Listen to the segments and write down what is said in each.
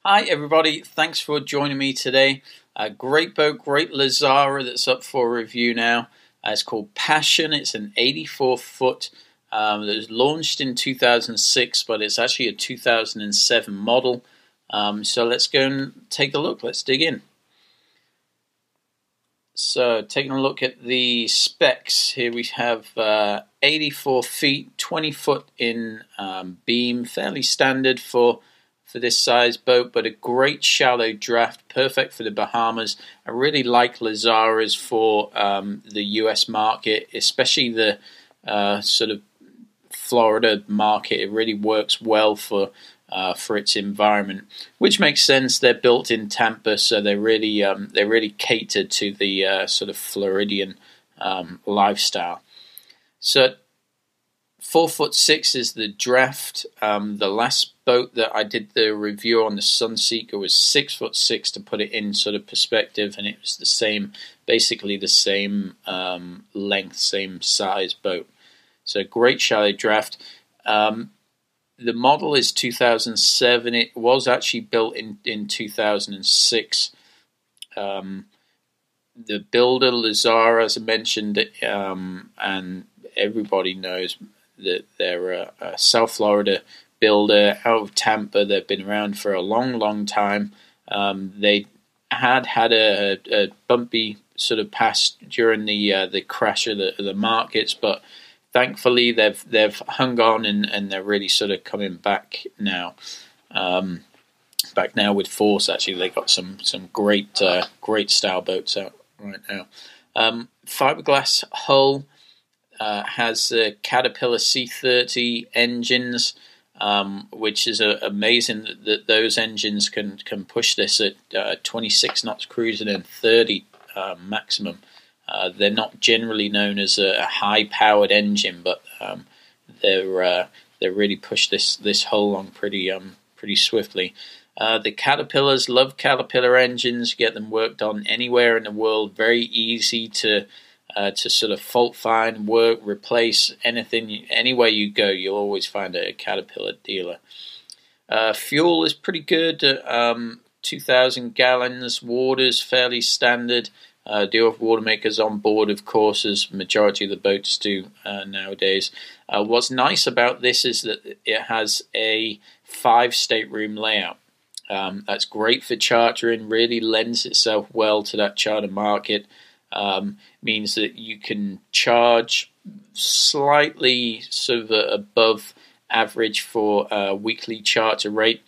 Hi everybody, thanks for joining me today. Great boat, great Lazara that's up for review now. It's called Passion. It's an 84-foot that was launched in 2006, but it's actually a 2007 model. So let's go and take a look. Let's dig in. So taking a look at the specs, here we have 84 feet, 20 foot in beam, fairly standard for this size boat, but a great shallow draft, perfect for the Bahamas. I really like Lazaras for the US market, especially the sort of Florida market. It really works well for its environment, which makes sense. They're built in Tampa, so they're really catered to the sort of Floridian lifestyle. So 4'6" is the draft. The last boat that I did the review on, the Sunseeker, was 6'6" to put it in sort of perspective, and it was the same, basically the same length, same size boat. So great shallow draft. The model is 2007. It was actually built in 2006. The builder, Lazara, as I mentioned, and everybody knows that they're a South Florida builder out of Tampa. They've been around for a long time. They had a bumpy sort of past during the crash of the markets, but thankfully they've hung on and they're really sort of coming back now. Back now with force. Actually, they got some great style boats out right now. Fiberglass hull. Has Caterpillar C30 engines, which is amazing that those engines can push this at 26 knots cruising and 30 maximum. They're not generally known as a high-powered engine, but they really push this hull along pretty swiftly. The Caterpillars, love Caterpillar engines. Get them worked on anywhere in the world. Very easy to sort of fault find, work, replace anything. Anywhere you go, you'll always find a Caterpillar dealer. Fuel is pretty good. 2,000 gallons. Water's fairly standard. Do have water makers on board, of course, as majority of the boats do nowadays. What's nice about this is that it has a 5-stateroom layout. That's great for chartering. Really lends itself well to that charter market. Means that you can charge slightly sort of above average for a weekly charter rate,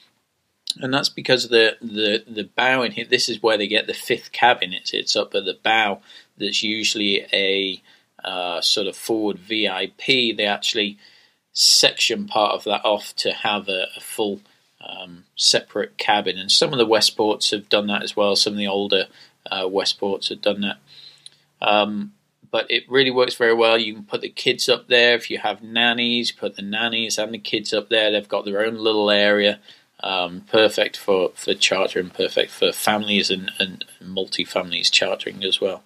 and that's because the bow in here. This is where they get the fifth cabin. It's up at the bow. There's usually a sort of forward VIP. They actually section part of that off to have a full separate cabin, and some of the Westports have done that as well. Some of the older Westports have done that. But it really works very well. You can put the kids up there. If you have nannies, put the nannies and the kids up there. They've got their own little area. Perfect for chartering, perfect for families and multi-families chartering as well.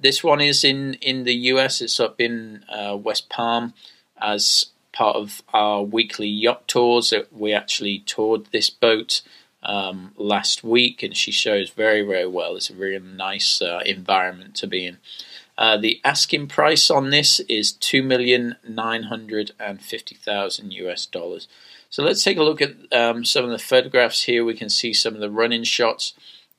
This one is in the US. It's up in West Palm as part of our weekly yacht tours. We actually toured this boat last week, and she shows very well. It's a very nice environment to be in. The asking price on this is $2,950,000 US. So let's take a look at some of the photographs here. We can see some of the running shots.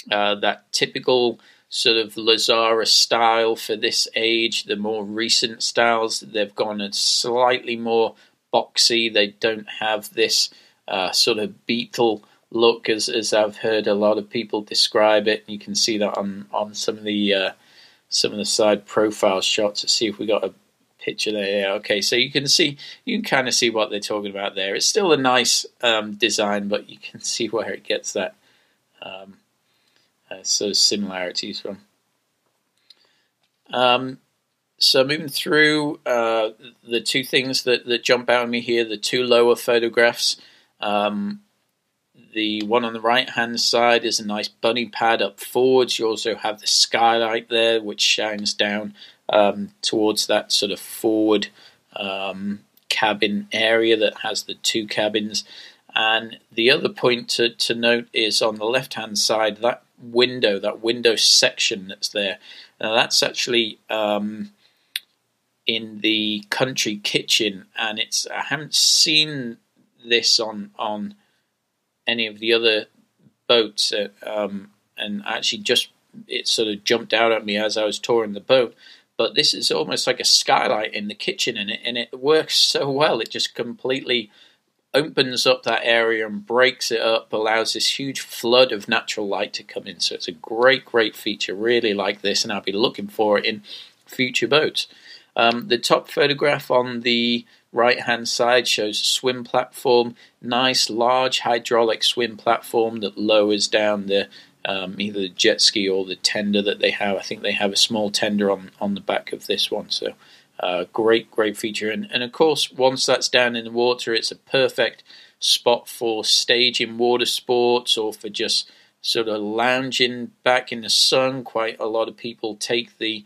That typical sort of Lazara style for this age. The more recent styles, they've gone a slightly more boxy. They don't have this sort of beetle look as I've heard a lot of people describe it. You can see that on some of the side profile shots. Let's see if we got a picture there. Yeah, okay, so you can kind of see what they're talking about there. It's still a nice design, but you can see where it gets that sort of similarities from. So moving through the two things that jump out at me here, the two lower photographs. The one on the right-hand side is a nice bunny pad up forwards. You also have the skylight there, which shines down towards that sort of forward cabin area that has the two cabins. And the other point to note is on the left-hand side, that window section that's there. Now that's actually in the country kitchen, and I haven't seen this on any of the other boats, and actually it sort of jumped out at me as I was touring the boat. But this is almost like a skylight in the kitchen, and it works so well. It just completely opens up that area and breaks it up, allows this huge flood of natural light to come in. So it's a great feature. Really like this, and I'll be looking for it in future boats. The top photograph on the right-hand side shows a swim platform, nice large hydraulic swim platform that lowers down the either the jet ski or the tender that they have. I think they have a small tender on the back of this one. So great feature. And of course, once that's down in the water, it's a perfect spot for staging water sports or for just sort of lounging back in the sun. Quite a lot of people take the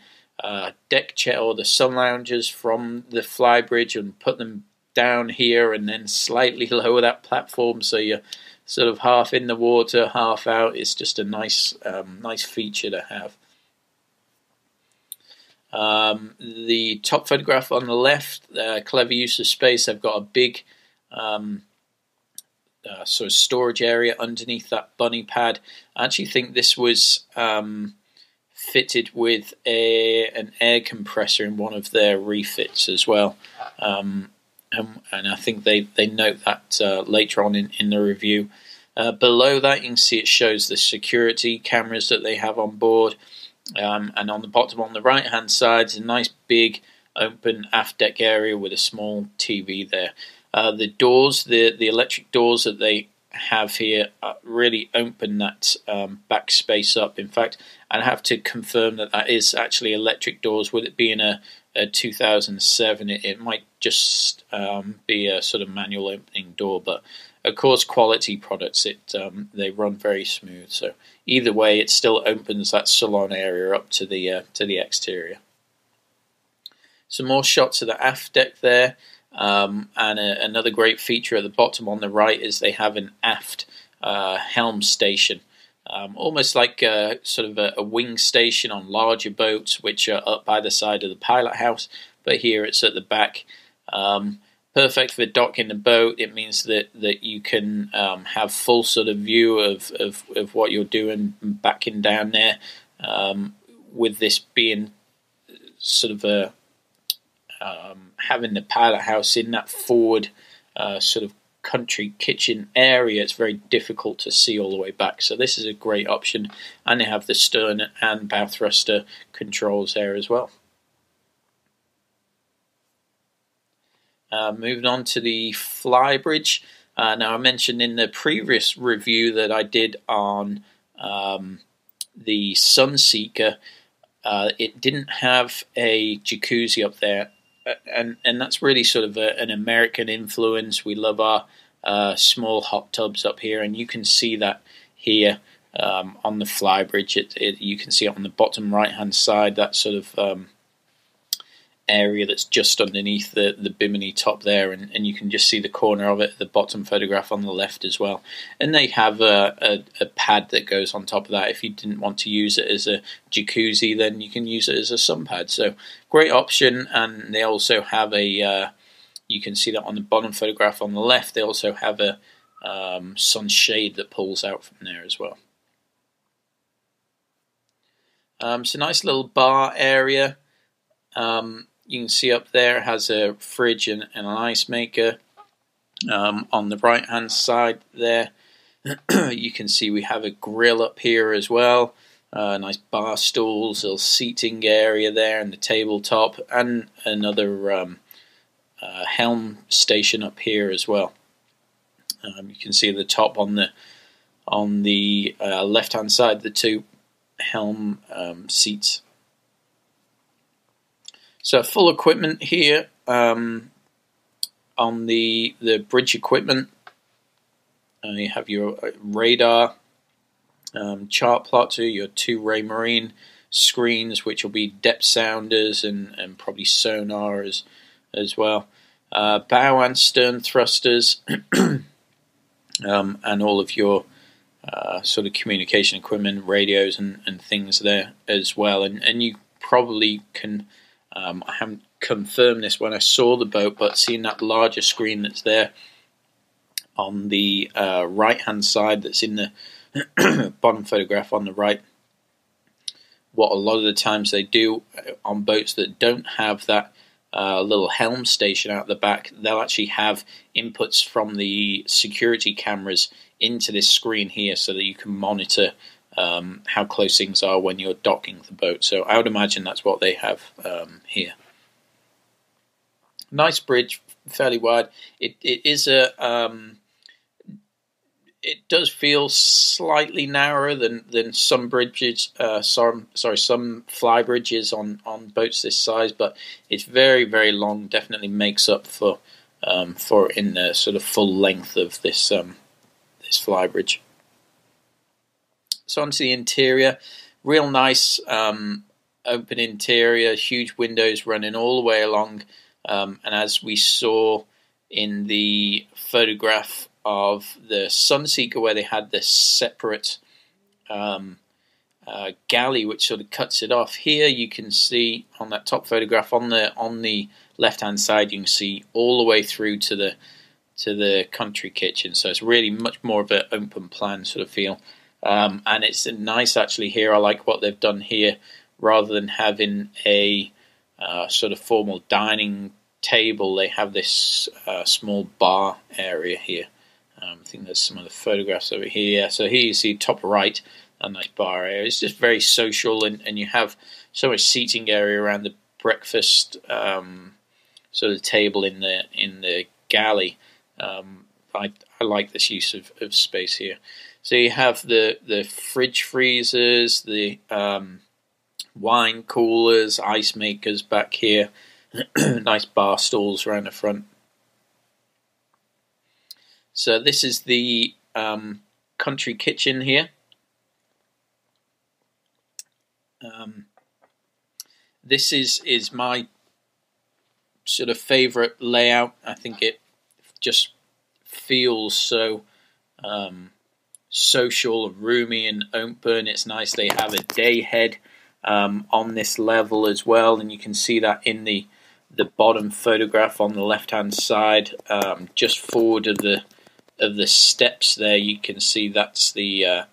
deck chair or the sun loungers from the flybridge and put them down here and then slightly lower that platform so you're sort of half in the water, half out. It's just a nice feature to have. The top photograph on the left, clever use of space. They've got a big sort of storage area underneath that bunny pad. I actually think this was fitted with an air compressor in one of their refits as well. And I think they note that later on in the review. Below that, you can see it shows the security cameras that they have on board. And on the bottom, on the right-hand side, is a nice big open aft deck area with a small TV there. The doors, the electric doors that they have here, really open that back space up. In fact, I'd have to confirm that is actually electric doors. With it being a 2007, it might just be a sort of manual opening door. But of course, quality products, they run very smooth. So either way, it still opens that salon area up to the exterior. Some more shots of the aft deck there. And another great feature at the bottom on the right is they have an aft helm station, almost like sort of a wing station on larger boats, which are up by the side of the pilot house. But here it's at the back. Perfect for docking the boat. It means that you can have full sort of view of what you're doing backing down there. With this being sort of having the pilot house in that forward sort of country kitchen area, it's very difficult to see all the way back. So this is a great option, and they have the stern and bow thruster controls there as well. Moving on to the flybridge. Now I mentioned in the previous review that I did on the Sunseeker, it didn't have a jacuzzi up there. And that's really sort of an American influence. We love our small hot tubs up here, and you can see that here on the flybridge. You can see it on the bottom right-hand side, that sort of area that's just underneath the bimini top there, and you can just see the corner of it, the bottom photograph on the left as well. And they have a pad that goes on top of that. If you didn't want to use it as a jacuzzi, then you can use it as a sun pad. So great option. And they also have you can see that on the bottom photograph on the left, they also have a sunshade that pulls out from there as well. So nice little bar area. You can see up there it has a fridge and an ice maker. On the right hand side there, you can see we have a grill up here as well. Nice bar stools, a little seating area there, and the tabletop, and another helm station up here as well. You can see the top on the left hand side, the two helm seats. So full equipment here on the bridge equipment. You have your radar, chart plotter, your two Raymarine screens, which will be depth sounders and probably sonars as well. Bow and stern thrusters. and all of your sort of communication equipment, radios and things there as well. And you probably can, I haven't confirmed this when I saw the boat, but seeing that larger screen that's there on the right hand side, that's in the bottom photograph on the right, what a lot of the times they do on boats that don't have that little helm station out the back, they'll actually have inputs from the security cameras into this screen here so that you can monitor how close things are when you're docking the boat. So I would imagine that's what they have here. Nice bridge, fairly wide. It is a it does feel slightly narrower than some bridges. Some fly bridges on boats this size, but it's very, very long. Definitely makes up for in the sort of full length of this this fly bridge. So onto the interior, real nice open interior, huge windows running all the way along, and as we saw in the photograph of the Sunseeker, where they had this separate galley which sort of cuts it off. Here you can see on that top photograph on the left hand side, you can see all the way through to the country kitchen. So it's really much more of an open plan sort of feel, and it's nice actually here. I like what they've done here, rather than having a sort of formal dining table, they have this small bar area here. I think there's some of the photographs over here. So here you see top right, a nice bar area. It's just very social, and you have so much seating area around the breakfast sort of table in the galley. I like this use of space here. So you have the fridge freezers, the wine coolers, ice makers back here. Nice bar stools around the front. So this is the country kitchen here. This is my sort of favorite layout. I think it just feels so social and roomy and open. It's nice. They have a day head on this level as well, and you can see that in the bottom photograph on the left hand side, just forward of the steps there. You can see that's the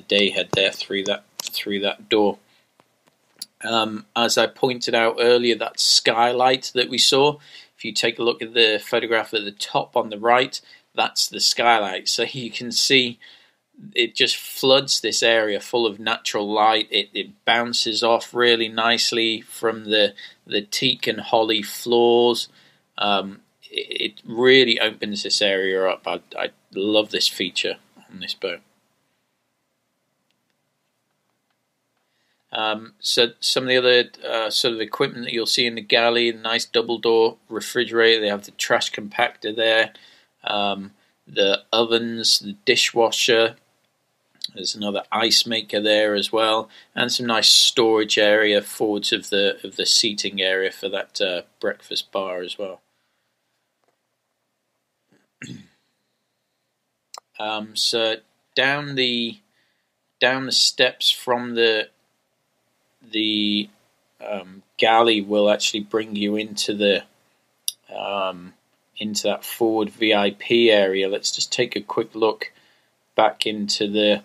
day head there through that door. As I pointed out earlier, that skylight that we saw, if you take a look at the photograph at the top on the right, that's the skylight. So you can see it just floods this area full of natural light. It bounces off really nicely from the teak and holly floors. It really opens this area up. I love this feature on this boat. So some of the other sort of equipment that you'll see in the galley, a nice double door refrigerator. They have the trash compactor there, the ovens, the dishwasher. There's another ice maker there as well, and some nice storage area forwards of the seating area for that breakfast bar as well. So down the steps from the galley will actually bring you into that forward VIP area. Let's just take a quick look back into the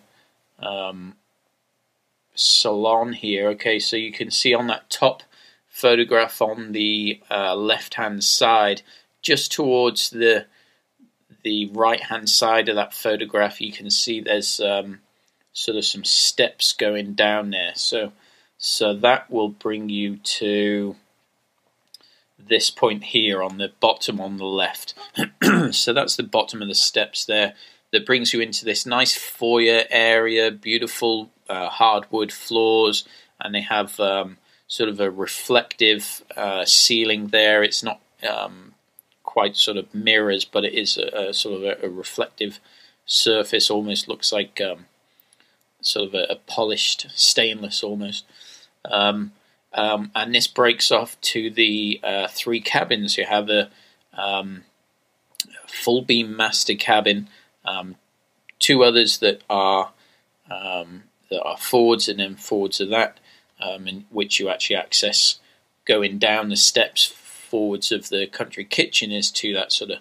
salon here. Okay, so you can see on that top photograph on the left hand side, just towards the right hand side of that photograph, you can see there's sort of some steps going down there. So that will bring you to this point here on the bottom on the left. So that's the bottom of the steps there. That brings you into this nice foyer area, beautiful hardwood floors, and they have sort of a reflective ceiling there. It's not quite sort of mirrors, but it is a sort of a reflective surface. Almost looks like sort of a polished stainless almost. And this breaks off to the three cabins. You have a full beam master cabin, Two others that are forwards, and then forwards of that, in which you actually access going down the steps forwards of the country kitchen, is to that sort of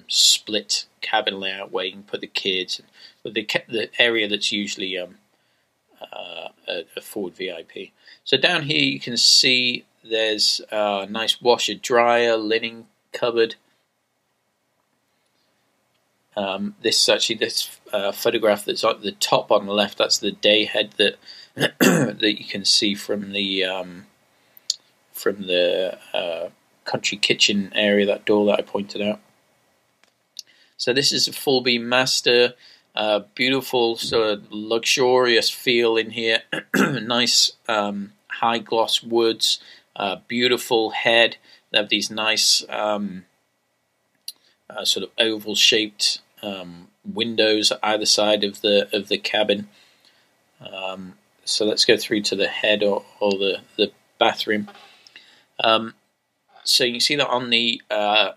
split cabin layout where you can put the kids, with the area that's usually a forward VIP. So down here you can see there's a nice washer dryer, linen cupboard. This photograph that's at the top on the left, that's the day head that that you can see from the country kitchen area, that door that I pointed out. So this is a full beam master, beautiful sort of luxurious feel in here. Nice high gloss woods, beautiful head. They have these nice sort of oval shaped windows either side of the cabin. So let's go through to the head or the bathroom. So you can see that on the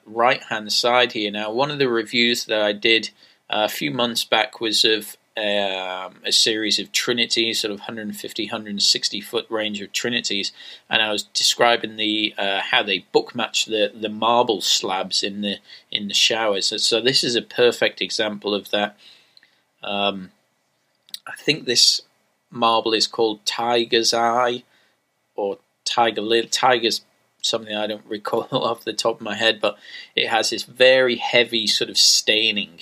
right hand side here. Now, one of the reviews that I did a few months back was of a series of Trinities, sort of 150, 160 foot range of Trinities, and I was describing the how they book match the marble slabs in the showers. So this is a perfect example of that. I think this marble is called Tiger's Eye or Tiger's something I don't recall off the top of my head, but it has this very heavy sort of staining.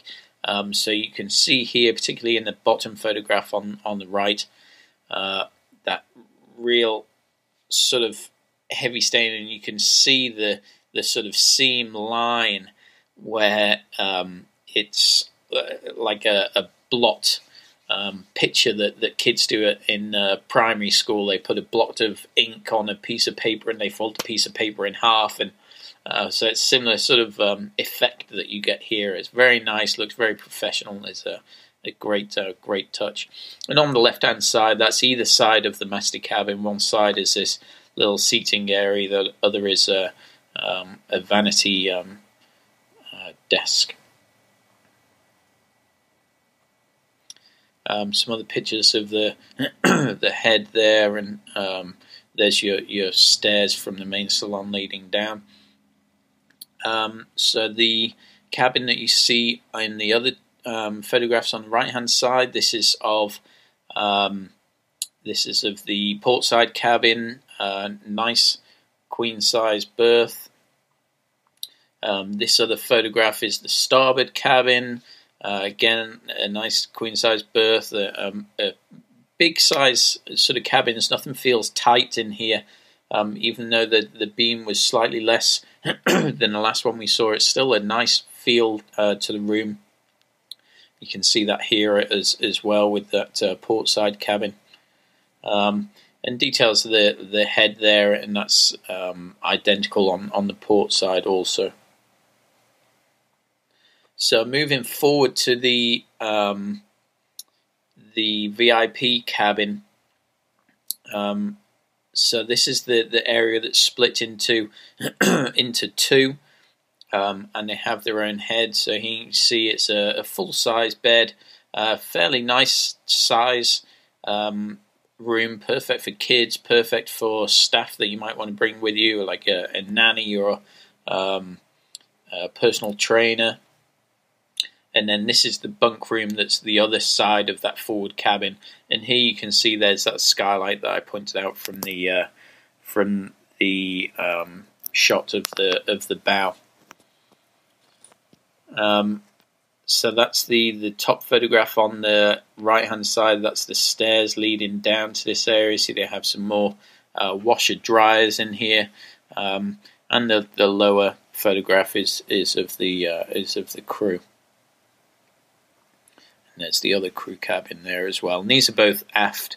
So you can see here, particularly in the bottom photograph on the right, that real sort of heavy staining. You can see the sort of seam line where it's like a blot picture that kids do in primary school. They put a blot of ink on a piece of paper and they fold the piece of paper in half, and so it's similar sort of effect that you get here. It's very nice, looks very professional. It's a great touch. And on the left hand side, that's either side of the master cabin. One side is this little seating area, the other is a vanity desk. Some other pictures of the the head there, and there's your stairs from the main salon leading down. So the cabin that you see in the other photographs on the right hand side, this is of the portside cabin. Nice queen size berth. This other photograph is the starboard cabin. Again, a nice queen-size berth, a big size sort of cabins. Nothing feels tight in here, even though the beam was slightly less than the last one we saw. It's still a nice feel to the room. You can see that here as well with that portside cabin. And details of the head there, and that's identical on the port side also. So moving forward to the VIP cabin. So this is the area that's split into into two, and they have their own head. So here you can see it's a full size bed, fairly nice size room, perfect for kids, perfect for staff that you might want to bring with you, like a nanny or a personal trainer. And then this is the bunk room that's the other side of that forward cabin. And here you can see there's that skylight that I pointed out from the shot of the bow. So that's the top photograph on the right hand side. That's the stairs leading down to this area. See, they have some more washer dryers in here, and the lower photograph is of the crew. And there's the other crew cabin there as well. And these are both aft,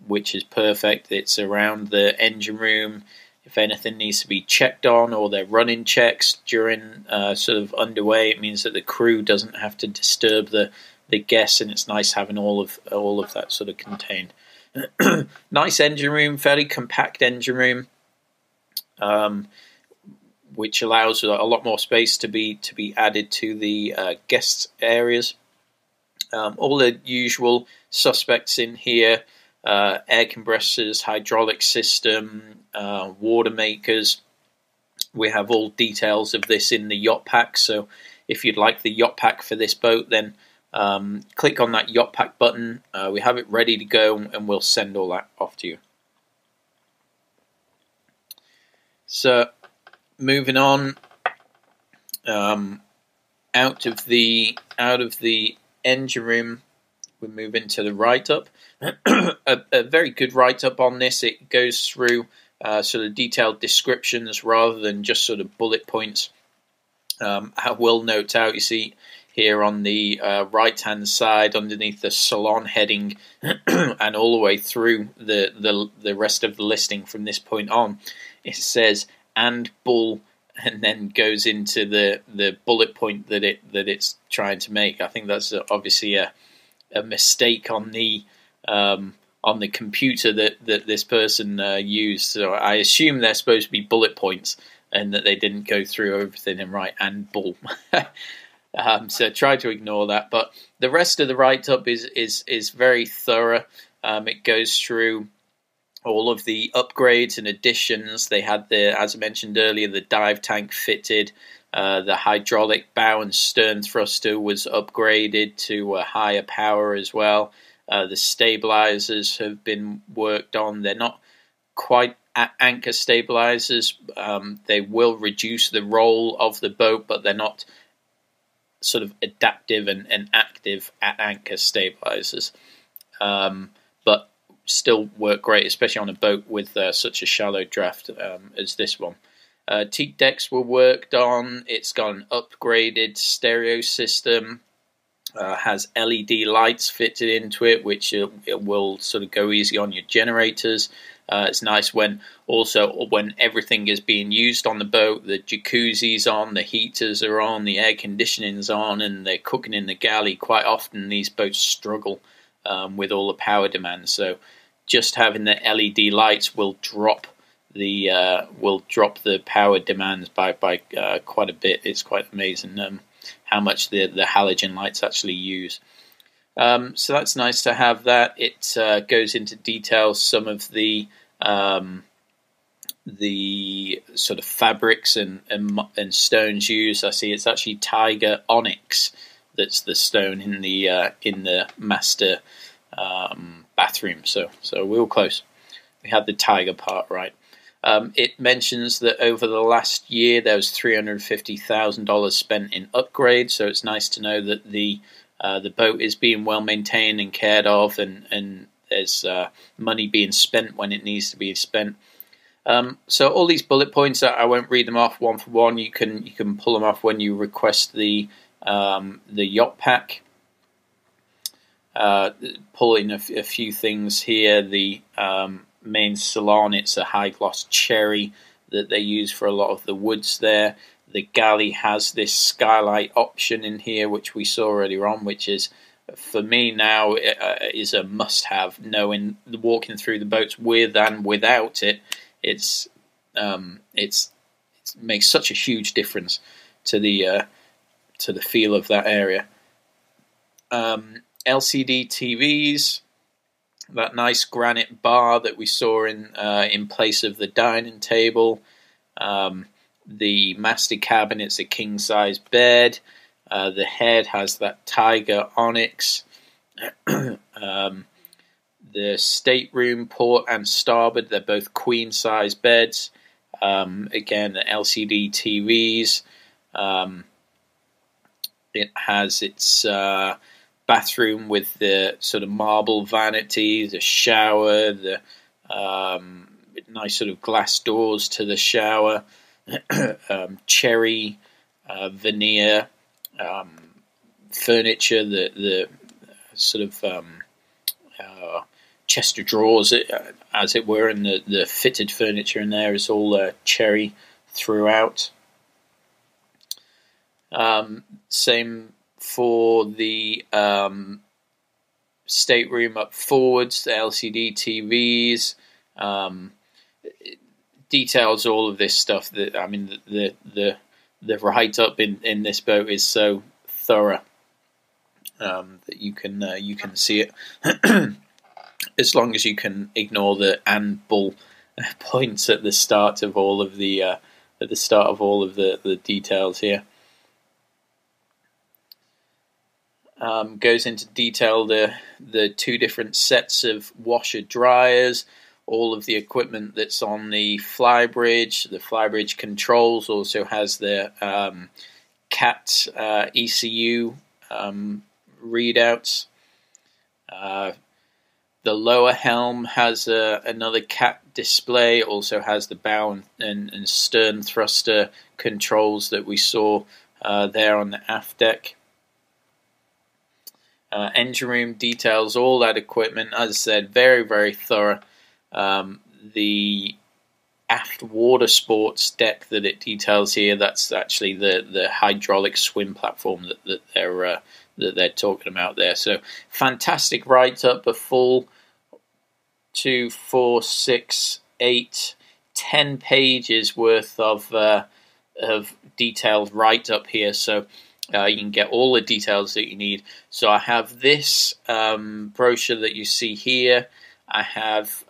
which is perfect. It's around the engine room. If anything needs to be checked on, or they're running checks during sort of underway, it means that the crew doesn't have to disturb the guests, and it's nice having all of that sort of contained. Nice engine room, fairly compact engine room. which allows a lot more space to be added to the guest areas. All the usual suspects in here: air compressors, hydraulic system, water makers. We have all details of this in the yacht pack. So if you'd like the yacht pack for this boat, then click on that yacht pack button. We have it ready to go, and we'll send all that off to you. So moving on, out of the engine room, we move into the write-up. a very good write-up on this. It goes through sort of detailed descriptions rather than just sort of bullet points. I will note out, you see here on the right-hand side underneath the salon heading and all the way through the rest of the listing from this point on, it says "and bull," and then goes into the bullet point that it's trying to make. I think that's obviously a mistake on the computer that this person used. So I assume they're supposed to be bullet points, and that they didn't go through everything and write "and bull." So try to ignore that. But the rest of the write-up is very thorough. It goes through all of the upgrades and additions. They had as I mentioned earlier, the dive tank fitted. The hydraulic bow and stern thruster was upgraded to a higher power as well. The stabilizers have been worked on. They're not quite anchor stabilizers. They will reduce the roll of the boat, but they're not sort of adaptive and active at anchor stabilizers. But still work great, especially on a boat with such a shallow draft as this one. Teak decks were worked on. It's got an upgraded stereo system. Has LED lights fitted into it, which it will sort of go easy on your generators. It's nice when everything is being used on the boat, the jacuzzi's on, the heaters are on, the air conditioning's on, and they're cooking in the galley. Quite often these boats struggle with all the power demand, so just having the LED lights will drop the power demands by quite a bit. It's quite amazing how much the halogen lights actually use. So that's nice to have that. It goes into detail some of the sort of fabrics and stones used. I see it's actually Tiger Onyx that's the stone in the master bathroom. So we're all close. We had the tiger part right. It mentions that over the last year there was $350,000 spent in upgrades. So it's nice to know that the boat is being well maintained and cared of, and there's money being spent when it needs to be spent. So all these bullet points, I won't read them off one for one. You can pull them off when you request the yacht pack. Pull in a few things here. The main salon, it's a high gloss cherry that they use for a lot of the woods there. The galley has this skylight option in here, which we saw earlier on, which is, for me now, is a must-have. Knowing walking through the boats with and without it, it makes such a huge difference to the feel of that area. LCD TVs, that nice granite bar that we saw in place of the dining table. The master cabinet's a king-size bed. The head has that Tiger Onyx. The stateroom, port and starboard, they're both queen-size beds. Again, the LCD TVs. It has its bathroom with the sort of marble vanity, the shower, the nice sort of glass doors to the shower, cherry veneer furniture, the sort of chest of drawers, as it were, and the fitted furniture in there is all cherry throughout. Same for the stateroom up forwards, the LCD TVs, details all of this stuff. That I mean, the write up in this boat is so thorough that you can see it as long as you can ignore the and bull points at the start of all of the details here. Goes into detail the two different sets of washer dryers, all of the equipment that's on the flybridge. The flybridge controls also has the CAT ECU readouts. The lower helm has another CAT display, also has the bow and stern thruster controls that we saw there on the aft deck. Engine room details all that equipment. As I said, very, very thorough. The aft water sports deck that it details here, that's actually the hydraulic swim platform that they're talking about there. So fantastic write-up, a full 2, 4, 6, 8, 10 pages worth of detailed write-up here. So you can get all the details that you need. So I have this brochure that you see here. I have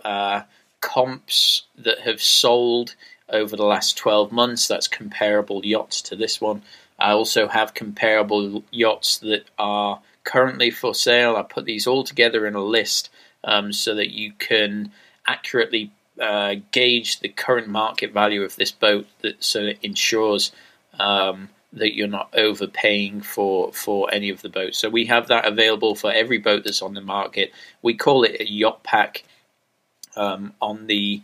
comps that have sold over the last 12 months. That's comparable yachts to this one. I also have comparable yachts that are currently for sale. I put these all together in a list so that you can accurately gauge the current market value of this boat, so it ensures that you're not overpaying for any of the boats. So we have that available for every boat that's on the market. We call it a yacht pack. On the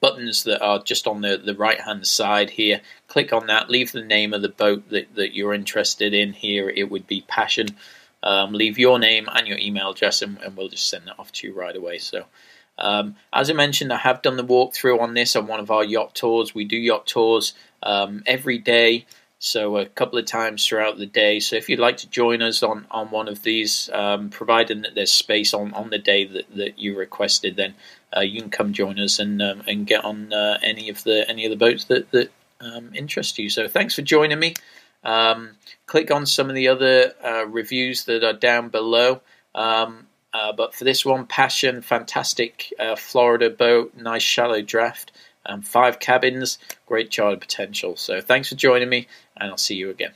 buttons that are just on the right hand side here, click on that, leave the name of the boat that you're interested in. Here it would be Passion. Leave your name and your email address, and we'll just send that off to you right away. So as I mentioned, I have done the walkthrough on this on one of our yacht tours. We do yacht tours every day, so a couple of times throughout the day. So if you'd like to join us on one of these, providing that there's space on the day that you requested, then you can come join us and get on any of the boats that interest you. So thanks for joining me. Click on some of the other reviews that are down below. But for this one, Passion, fantastic Florida boat, nice shallow draft, 5 cabins, great charter potential. So thanks for joining me, and I'll see you again.